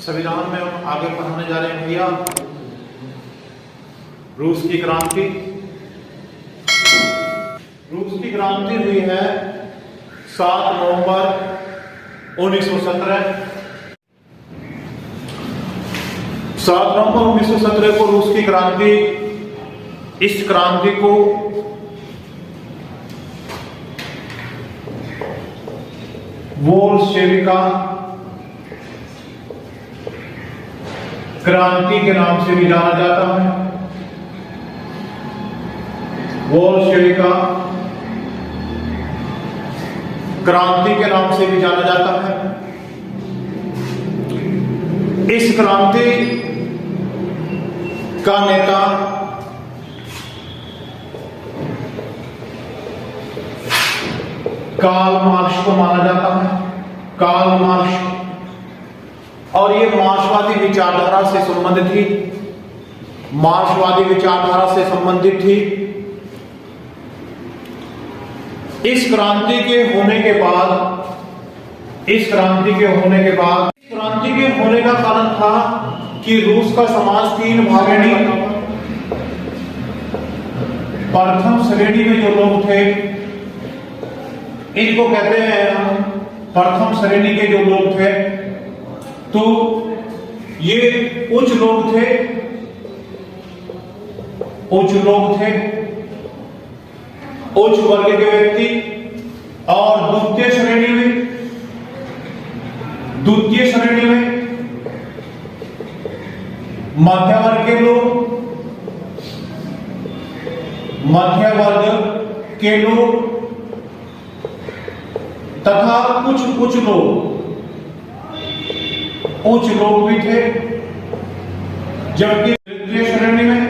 संविधान में हम आगे पढ़ाने जा रहे हैं भैया रूस की क्रांति। रूस की क्रांति हुई है 7 नवंबर 1917। 7 नवंबर 1917 को रूस की क्रांति, इस क्रांति को बोल्शेविका क्रांति के नाम से भी जाना जाता है। बोल्शेविका क्रांति के नाम से भी जाना जाता है। इस क्रांति का नेता कार्ल मार्क्स को माना जाता है। कार्ल मार्क्स, और ये मार्क्सवादी विचारधारा से संबंधित थी। मार्क्सवादी विचारधारा से संबंधित थी। इस क्रांति के होने के बाद इस क्रांति के होने का कारण था कि रूस का समाज 3 भागें नहीं। प्रथम श्रेणी में जो लोग थे इनको कहते हैं प्रथम श्रेणी के जो लोग थे, तो ये उच्च लोग थे। उच्च वर्ग के व्यक्ति। और द्वितीय श्रेणी में मध्य वर्ग के लोग तथा कुछ लोग उच्च लोग भी थे। जबकि तृतीय श्रेणी में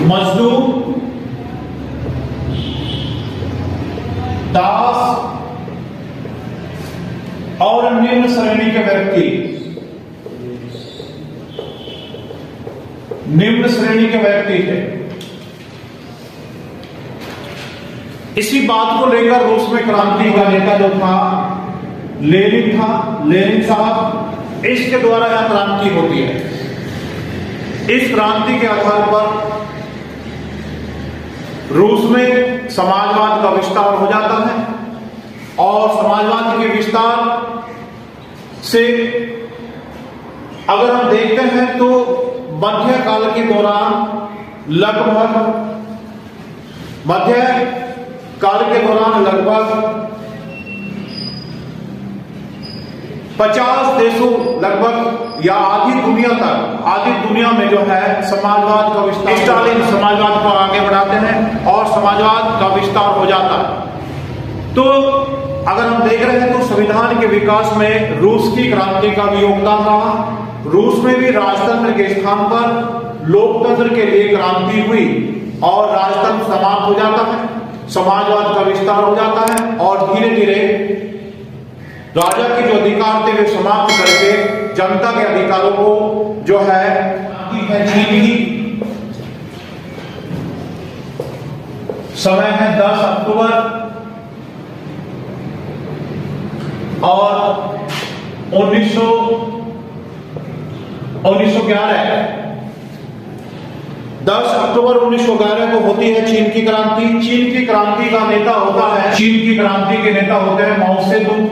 मजदूर, दास और निम्न श्रेणी के व्यक्ति थे। इसी बात को लेकर रूस में क्रांति का नेता जो था लेनिन साहब, इसके द्वारा यह क्रांति होती है। इस क्रांति के आधार पर रूस में समाजवाद का विस्तार हो जाता है। और समाजवाद के विस्तार से अगर हम देखते हैं तो मध्यकाल के दौरान लगभग 50 देशों लगभग या आधी दुनिया में जो है समाजवाद का विस्तार, स्टालिन समाजवाद को आगे बढ़ाते हैं और समाजवाद का विस्तार हो जाता है। तो अगर हम देख रहे हैं तो संविधान के विकास में रूस की क्रांति का भी योगदान रहा। रूस में भी राजतंत्र के स्थान पर लोकतंत्र के लिए क्रांति हुई और राजतंत्र समाप्त हो जाता है, समाजवाद का विस्तार हो जाता है और धीरे धीरे राजा के जो अधिकार थे वे समाप्त करके जनता के अधिकारों को जो है चीन की। समय है 10 अक्टूबर और 1911। 10 अक्टूबर 1911 को होती है चीन की क्रांति। चीन की क्रांति का नेता होता है, चीन की क्रांति के नेता होते हैं माओ सेतुंग।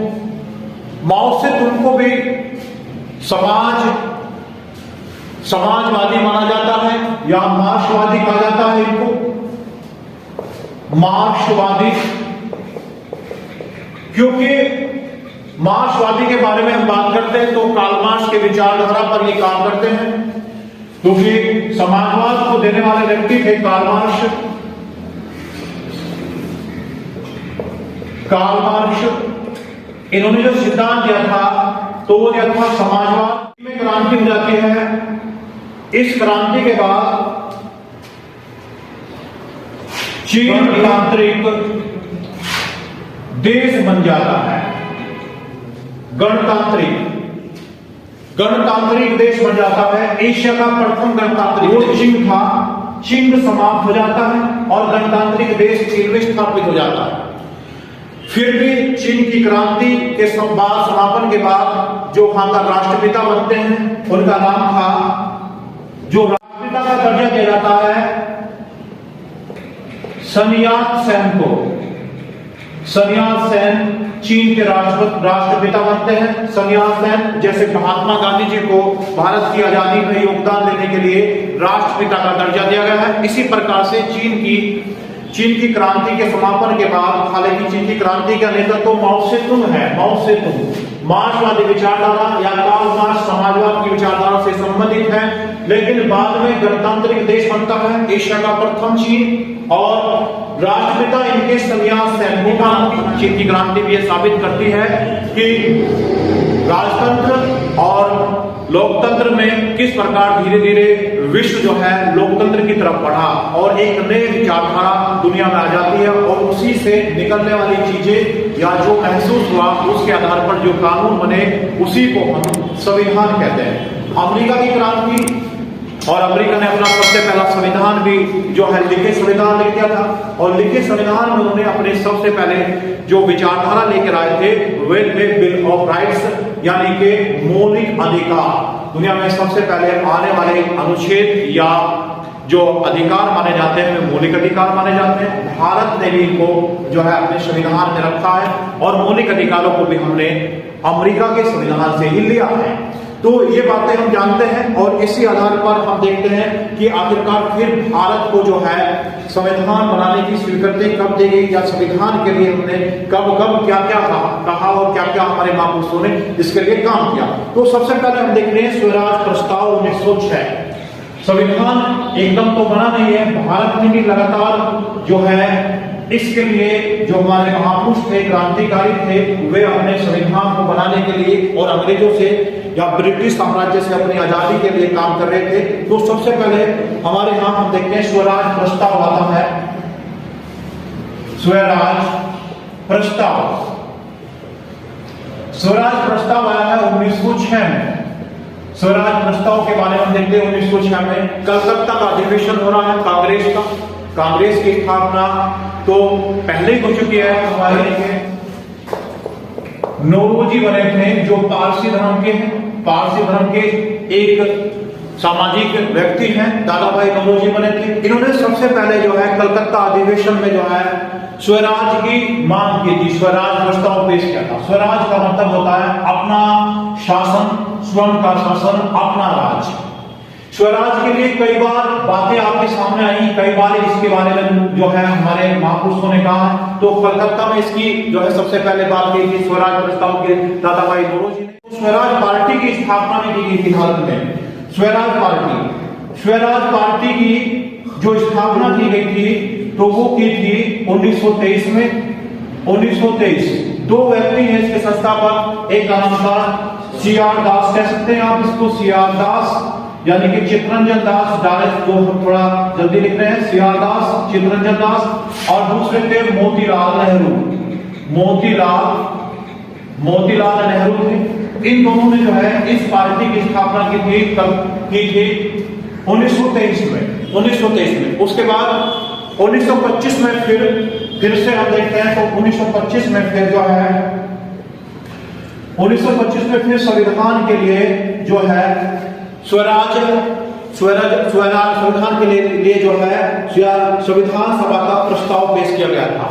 माओ सेतुंग को भी समाजवादी माना जाता है या मार्क्सवादी कहा जाता है। इनको मार्क्सवादी, क्योंकि मार्क्सवादी के बारे में हम बात करते हैं तो कार्ल मार्क्स के विचारधारा पर ये काम करते हैं, क्योंकि समाजवाद को देने वाले व्यक्ति थे कार्ल मार्क्स। इन्होंने जो सिद्धांत दिया था तो वो दिया था समाजवाद में क्रांति हो जाती है। इस क्रांति के बाद चीन गणतांत्रिक देश बन जाता है। गणतांत्रिक देश बन जाता है। एशिया का प्रथम गणतांत्रिक चीन था। चीन समाप्त हो जाता है और गणतांत्रिक देश चीन में स्थापित हो जाता है। फिर भी चीन की क्रांति के समापन के बाद जो वहां का राष्ट्रपिता बनते हैं, उनका नाम था, जो राष्ट्रपिता का दर्जा दिया जाता है सन यात सेन को। सन यात सेन चीन के राष्ट्रपिता बनते हैं। सन यात सेन जैसे महात्मा गांधी जी को भारत की आजादी में योगदान देने के लिए राष्ट्रपिता का दर्जा दिया गया है, इसी प्रकार से चीन की क्रांति के समापन के बाद, हालांकि चीन की क्रांति का नेतृत्व तो माओ सेतुंग है। माओ सेतुंग मार्क्सवादी विचारधारा या कार्ल मार्क्स समाजवाद की विचारधारा से संबंधित है, लेकिन बाद में गणतांत्रिक देश बनता है एशिया का प्रथम चीन, और राष्ट्रपिता इनके सन यात सेन होगा। चीन की क्रांति भी यह साबित करती है कि राजतंत्र और लोकतंत्र में किस प्रकार धीरे धीरे विश्व जो है लोकतंत्र की तरफ बढ़ा और एक नई विचारधारा दुनिया में आ जाती है, और उसी से निकलने वाली चीजें या जो महसूस हुआ उसके आधार पर जो कानून बने उसी को हम संविधान कहते हैं। अमेरिका की क्रांति, और अमेरिका ने अपना सबसे पहला संविधान भी जो है लिखित संविधान लिख दिया था, और लिखित संविधान में उन्होंने अपने सबसे पहले जो विचारधारा लेकर आए थे वे थे बिल ऑफ राइट्स, यानी कि मौलिक अधिकार। दुनिया में सबसे पहले आने वाले अनुच्छेद या जो अधिकार माने जाते हैं वे मौलिक अधिकार माने जाते हैं। भारत ने भी इनको जो है अपने संविधान में रखा है, और मौलिक अधिकारों को भी हमने अमेरिका के संविधान से ही लिया है। तो ये बातें हम जानते हैं, और इसी आधार पर हम देखते हैं कि आखिरकार फिर भारत को जो है संविधान बनाने की स्वीकृति कब दी गई, या संविधान के लिए हमने कब कब क्या क्या कहा और क्या क्या हमारे महापुरुषों ने इसके लिए काम किया। तो सबसे पहले हम देख रहे हैं स्वराज प्रस्ताव 1906। संविधान एकदम तो बना नहीं है, भारत ने भी लगातार जो है इसके लिए जो हमारे महापुरुष थे, क्रांतिकारी थे, वे अपने संविधान को बनाने के लिए और अंग्रेजों से या ब्रिटिश साम्राज्य से अपनी आजादी के लिए काम कर रहे थे। तो सबसे पहले हमारे यहां हम देखते हैं स्वराज प्रस्ताव आता है। स्वराज प्रस्ताव, स्वराज प्रस्ताव आया है 1906 में। स्वराज प्रस्ताव के बारे में हम देखते हैं 1906 में कलकत्ता का अधिवेशन हो रहा है कांग्रेस का। कांग्रेस की स्थापना तो पहले ही हो चुकी है। हमारे नौरोजी बने थे जो पारसी धर्म के हैं, पारसी धर्म के एक सामाजिक व्यक्ति हैं, दादा भाई नौरोजी बने थे। इन्होंने सबसे पहले जो है कलकत्ता अधिवेशन में जो है स्वराज की मांग की थी, स्वराज प्रस्ताव पेश किया था। स्वराज का मतलब होता है अपना शासन, स्वयं का शासन, अपना राज। स्वराज के लिए कई बार बातें आपके सामने आई, कई बार इसके बारे में जो है हमारे महापुरुषों ने कहा। तो कलकत्ता में इसकी जो है सबसे पहले बात की थी स्वराज प्रस्ताव के दादा भाई नौरोजी ने। स्वराज पार्टी की स्थापना भी की गई थी भारत में। स्वराज पार्टी की जो स्थापना की गई थी तो वो की थी 1923 में। 1923 दो व्यक्ति हैं इसके संस्थापक, एक का नाम था सीआर दास, कह सकते हैं आप इसको सीआर दास, यानी कि चित्तरंजन दास, डायरेक्ट जो हम थोड़ा जल्दी लिख रहे हैं, सीआर दास, चित्तरंजन दास, और दूसरे थे मोतीलाल नेहरू। मोतीलाल नेहरू थे। इन दोनों ने जो है इस पार्टी की स्थापना की थी 1923 में। उसके बाद 1925 में फिर से हम देखते हैं तो 1925 में फिर जो है 1925 में फिर संविधान के लिए जो है स्वराज संविधान के लिए जो है संविधान सभा का प्रस्ताव पेश किया गया था।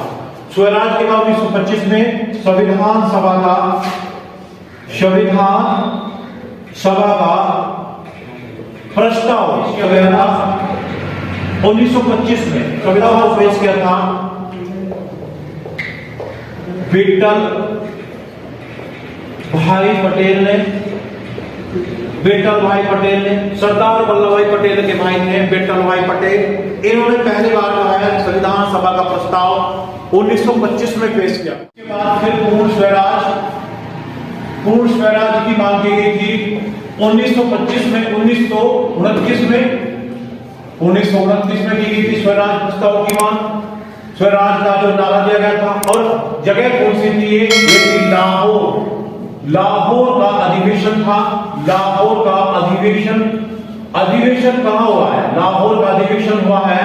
स्वराज के बाद 1925 में संविधान सभा का प्रस्ताव किया गया था। 1925 में संविधान पेश किया था विठल भाई पटेल ने, सरदार वल्लभ भाई पटेल के भाई थे विठल भाई पटेल। इन्होंने पहली बार जो है संविधान सभा का प्रस्ताव 1925 में पेश किया। उसके बाद फिर पूर्ण स्वराज की मांग की गई थी 1925 में। 1929 में की गई थी स्वराज प्रस्ताव की मांग। स्वराज का जो नारा दिया गया था, और जगह कौन सी थी ये थी लाहौर का अधिवेशन था। लाहौर का अधिवेशन कहां हुआ है? लाहौर का अधिवेशन हुआ है,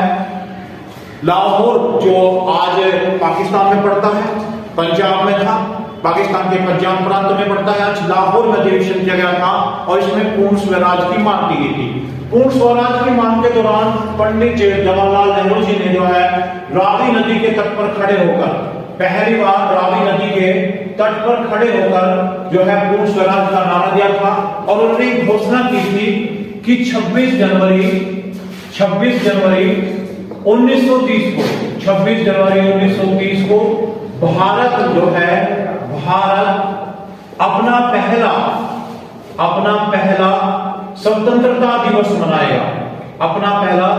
लाहौर जो आज पाकिस्तान में पड़ता है, पंजाब में था, पाकिस्तान के पंजाब प्रांत में पड़ता है। आज लाहौर में अधिवेशन किया गया था और इसमें पूर्ण स्वराज की मांग की गई थी। पूर्ण स्वराज की मांग के दौरान पंडित जवाहरलाल नेहरू जी ने जो है रावी नदी के तट पर खड़े होकर, पहली बार रावी नदी के तट पर खड़े होकर जो है पूर्ण स्वराज का नारा दिया था और उन्होंने घोषणा की थी कि 26 जनवरी 1930 को भारत जो है अपना पहला स्वतंत्रता दिवस मनाएगा। अपना पहला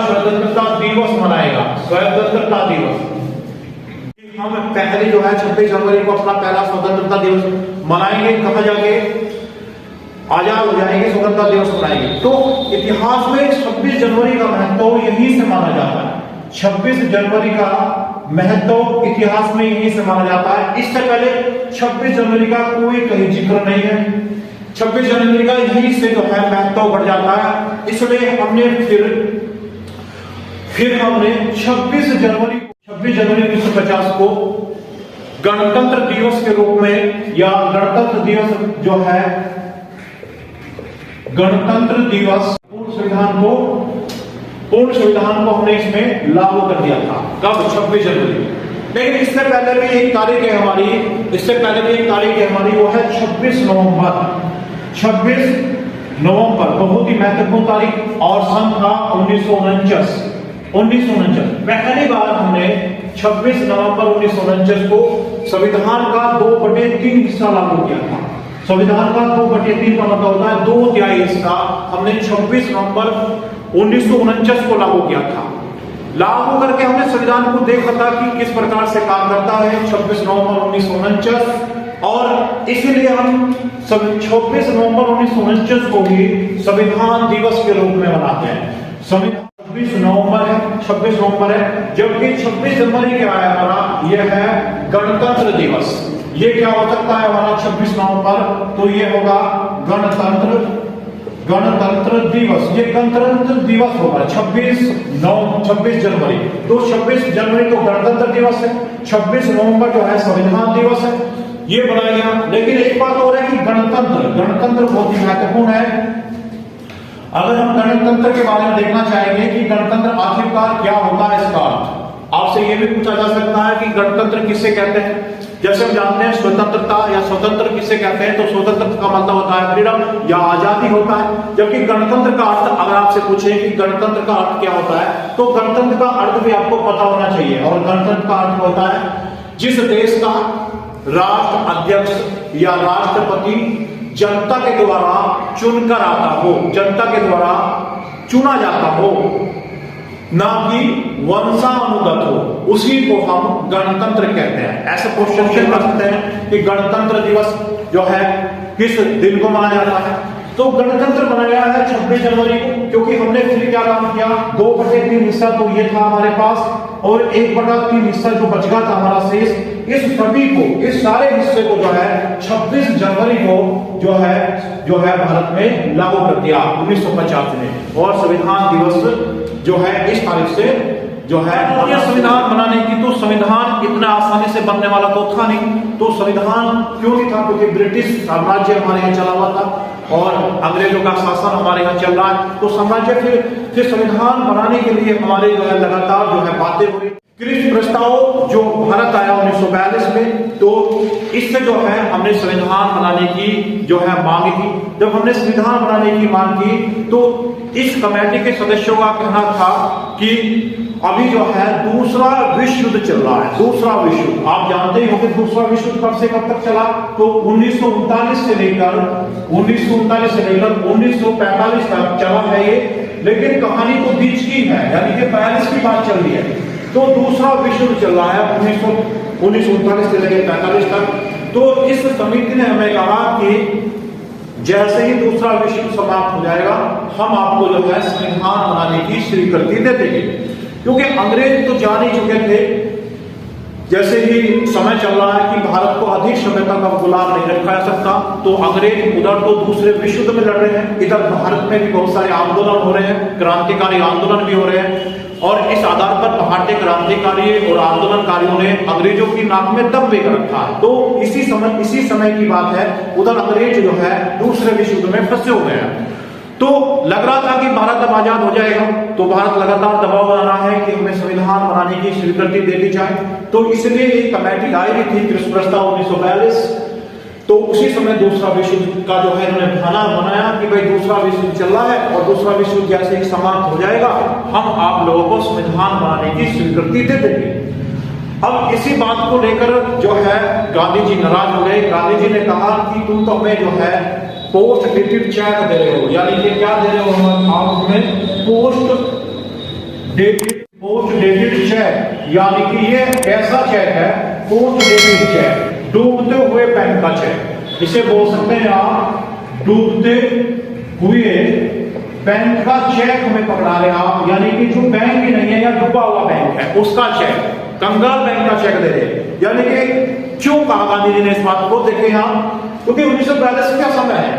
स्वतंत्रता दिवस मनाएगा। स्वतंत्रता दिवस हम पहले जो है 26 जनवरी को अपना पहला स्वतंत्रता दिवस मनाएंगे। कहां जाके आजाद हो जाएंगे, स्वतंत्रता दिवस मनाएंगे। तो इतिहास में 26 जनवरी का महत्व यहीं से माना जाता है। 26 जनवरी का महत्व इतिहास में यहीं से माना जाता है। इससे पहले 26 जनवरी का कोई कहीं जिक्र नहीं है। 26 जनवरी का यहीं से जो है महत्व बढ़ जाता है। इसलिए हमने फिर हमने 26 जनवरी 1950 को गणतंत्र दिवस के रूप में, या गणतंत्र दिवस जो है गणतंत्र दिवस पूर्ण संविधान को हमने इसमें लागू कर दिया था। कब? 26 जनवरी। लेकिन इससे पहले भी एक तारीख है हमारी, वो है 26 नवंबर। 26 नवंबर बहुत ही महत्वपूर्ण तारीख और सन था 1949। पहली बार हमने 26 नवंबर 1949 को संविधान का 2/3 हिस्सा लागू किया था। संविधान का 2/3 का मतलब होता है 2/3 हिस्सा हमने 26 नवंबर 1949 को लागू किया था। लागू करके हमने संविधान को देखा था कि किस प्रकार से काम करता है 26 नवंबर 1949, और इसीलिए हम 26 नवंबर 1949 को ही संविधान दिवस के रूप में मनाते हैं। संविधान 26 नवंबर है, जबकि 26 जनवरी क्या है हमारा, यह है गणतंत्र दिवस। ये क्या हो सकता है हमारा 26 नवंबर, तो ये होगा गणतंत्र दिवस। ये गणतंत्र दिवस होगा 26 जनवरी। तो 26 जनवरी को गणतंत्र दिवस है, 26 नवंबर जो है संविधान दिवस है, ये बनाया गया। लेकिन एक बात और है कि गणतंत्र बहुत ही महत्वपूर्ण है। अगर हम गणतंत्र के बारे में देखना चाहेंगे कि गणतंत्र आखिरकार क्या होता है, इसका आपसे यह भी पूछा जा सकता है कि गणतंत्र किसे कहते हैं। जैसे हम जानते हैं स्वतंत्रता या स्वतंत्र किसे कहते हैं, तो स्वतंत्र का मतलब होता है फ्रीडम या आजादी होता है। जबकि गणतंत्र का अर्थ अगर आपसे पूछे कि गणतंत्र का अर्थ क्या होता है, तो गणतंत्र का अर्थ भी आपको पता होना चाहिए। और गणतंत्र का अर्थ होता है जिस देश का राष्ट्र अध्यक्ष या राष्ट्रपति जनता के द्वारा चुनकर आता हो, जनता के द्वारा चुना जाता हो, ना कि वंशानुगत हो, उसी को हम गणतंत्र कहते हैं। ऐसे क्वेश्चन कर सकते हैं कि गणतंत्र दिवस जो है किस दिन को मनाया जाता है, तो गणतंत्र मनाया है 26 जनवरी को, क्योंकि हमने फिर क्या काम किया, 2/3 हिस्सा तो ये था हमारे पास, और 1/3 हिस्सा जो बच गया था हमारा शेष, इस सारे हिस्से को जो है 26 जनवरी को जो है भारत में लागू कर दिया 1950 में। और संविधान दिवस जो है इस तारीख से जो है संविधान बनाने की, तो संविधान इतना आसानी से बनने वाला तो था नहीं। तो संविधान क्यों नहीं था, क्योंकि ब्रिटिश साम्राज्य हमारे यहाँ चला हुआ था और अंग्रेजों का शासन हमारे यहाँ चल रहा है। तो साम्राज्य फिर संविधान बनाने के लिए हमारे जो है लगातार जो है बातें हुई। क्रिस्ट प्रस्ताव जो भारत आया 1942 में, तो इससे जो है हमने संविधान बनाने की जो है मांग की। जब हमने संविधान बनाने की मांग की, तो इस कमेटी के सदस्यों का कहना था कि अभी जो है दूसरा विश्व युद्ध चल रहा है। दूसरा विश्व युद्ध आप जानते ही होंगे, दूसरा विश्व युद्ध कब से कब तक चला, तो 1939 से लेकर 1945 तक चला है ये। लेकिन कहानी तो बीच की है, यानी कि 42 की बात चल रही है। तो दूसरा विश्व युद्ध चल रहा है 1939 से लेकर 45 तक। तो इस समिति ने हमें कहा कि जैसे ही दूसरा विश्व युद्ध समाप्त हो जाएगा, हम आपको जो है संविधान बनाने की स्वीकृति दे देंगे। क्योंकि अंग्रेज तो जान ही चुके थे जैसे ही समय चल रहा है कि भारत को अधिक समय तक अब गुलाम नहीं रखा जा सकता, तो अंग्रेज उधर तो दूसरे विश्व युद्ध में लड़ रहे हैं, इधर भारत में भी बहुत सारे आंदोलन हो रहे हैं, क्रांतिकारी आंदोलन भी हो रहे हैं। और इस आधार पर भारतीय क्रांतिकारी और आंदोलनकारियों ने अंग्रेजों की नाक में दम भी कर रखा है। तो इसी समय की बात है, उधर अंग्रेज जो है दूसरे विश्व युद्ध में फंसे हुए हैं। तो लग रहा था कि भारत अब आजाद हो जाएगा, तो भारत लगातार दबाव बना रहा है कि हमें संविधान बनाने की स्वीकृति दे दी जाए। तो इसलिए एक कमेटी आई हुई थी कृषि प्रस्ताव 1942। तो उसी समय दूसरा विश्व युद्ध का जो है इन्होंने बहाना बनाया कि भाई दूसरा विश्व युद्ध चल रहा है और दूसरा विश्व युद्ध जैसे ही समाप्त हो जाएगा, हम आप लोगों को संविधान बनाने की स्वीकृति दे देंगे। अब इसी बात को लेकर जो है गांधी जी नाराज हो गए। गांधी जी ने कहा कि तुम तो हमें जो है पोस्ट डेटेड चेक दे रहे हो, यानी कि क्या दे रहे हो आप हमें पोस्ट डेटेड चेक, यानी कि ये कैसा चेक है, पोस्ट डेटेड चेक, डूबते हुए बैंक का चेक। इसे बोल सकते हैं आप डूबते हुए बैंक का चेक हमें पकड़ा रहे आप, यानी कि जो बैंक ही नहीं है या डूबा हुआ बैंक है उसका चेक, कंगाल बैंक का चेक दे रहे। यानी कि क्यों कहा गांधी जी ने इस बात को, देखे यहां क्योंकि 1942 का समय है,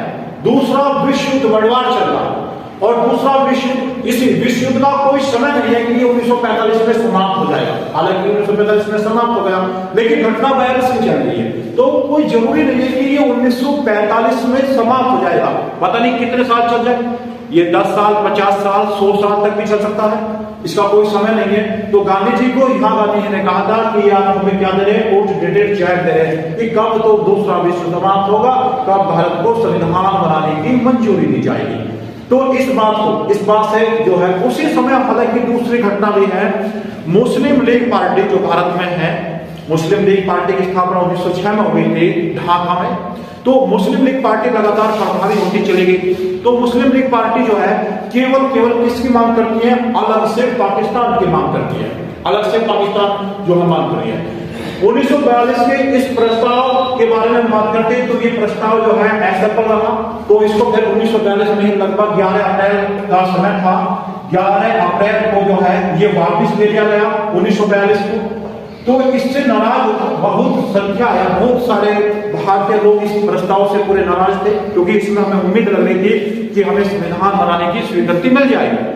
दूसरा विश्व युद्ध बढ़वार चल रहा है और दूसरा विश्व इसी विश्व युद्ध का कोई समय नहीं है कि ये 1945 में समाप्त हो जाएगा। हालांकि 1945 में समाप्त हो गया, लेकिन घटना 42 में चल रही है, तो कोई जरूरी नहीं है कि ये 1945 में समाप्त हो जाएगा। पता नहीं कितने साल चल जाए, ये 10 साल, 50 साल, 100 साल तक भी चल सकता है, इसका कोई समय नहीं है। तो गांधी जी को यहाँ गांधी जी ने कहा था कि आप हमें क्या दे रहे हैं, पोस्ट डेटेड चेक दे रहे हैं कि कब तो दूसरा विश्व समाप्त होगा, कब भारत को संविधान बनाने की मंजूरी दी जाएगी। तो इस बात से जो है उसी समय, हालांकि दूसरी घटना भी है, मुस्लिम लीग पार्टी जो भारत में है, मुस्लिम लीग पार्टी की स्थापना 1906 में हुई थी ढाका में। तो मुस्लिम लीग पार्टी लगातार प्रभावी होती चली गई। तो मुस्लिम लीग पार्टी जो है केवल किसकी मांग करती है, अलग से पाकिस्तान की मांग करती है, अलग से पाकिस्तान जो है मांग कर रही है। 1942 के इस प्रस्ताव के बारे में बात करते हैं, तो ये प्रस्ताव जो है असफल रहा। तो इसको फिर 1942 में लगभग 11 अप्रैल का समय था, 11 अप्रैल को जो है ये वापस ले लिया गया 1942 को। तो इससे नाराज बहुत संख्या है, बहुत सारे भारतीय लोग इस प्रस्ताव से पूरे नाराज थे, क्योंकि इसमें हमें उम्मीद लग रही थी कि हमें संविधान बनाने की स्वीकृति मिल जाएगी।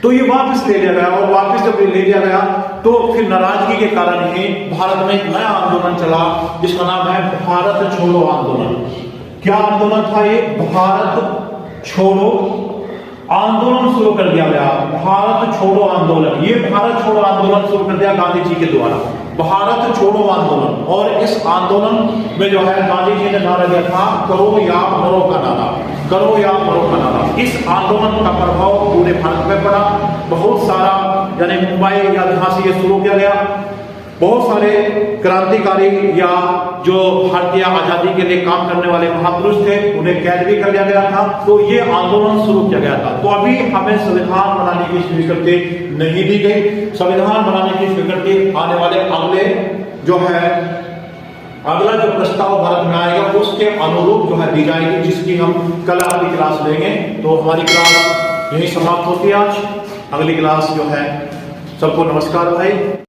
तो ये वापस ले लिया गया और वापस जब ले लिया गया तो फिर नाराजगी के कारण ही भारत में एक नया आंदोलन चला जिसका नाम है भारत छोड़ो आंदोलन। क्या आंदोलन था ये? भारत छोड़ो आंदोलन शुरू कर दिया गया, भारत छोड़ो आंदोलन। ये भारत छोड़ो आंदोलन शुरू कर दिया गांधी जी के द्वारा, भारत छोड़ो आंदोलन। और इस आंदोलन में जो है गांधी जी ने नारा दिया था, करो या मरो का नारा, करो या मरो का नारा। इस आंदोलन का प्रभाव पूरे भारत में पड़ा, बहुत सारा, यानी मुंबई या जहां से ये शुरू किया गया, बहुत सारे क्रांतिकारी या जो भारतीय आजादी के लिए काम करने वाले महापुरुष थे उन्हें कैद भी कर लिया गया था। तो ये आंदोलन शुरू किया गया था। तो अभी हमें संविधान बनाने की स्वीकृति नहीं दी गई। संविधान बनाने की स्वीकृति आने वाले अगला जो प्रस्ताव भारत में आएगा उसके अनुरूप जो है दी जाएगी, जिसकी हम कल आपकी क्लास लेंगे। तो हमारी क्लास यही समाप्त होती है आज। अगली क्लास जो है, सबको नमस्कार भाई।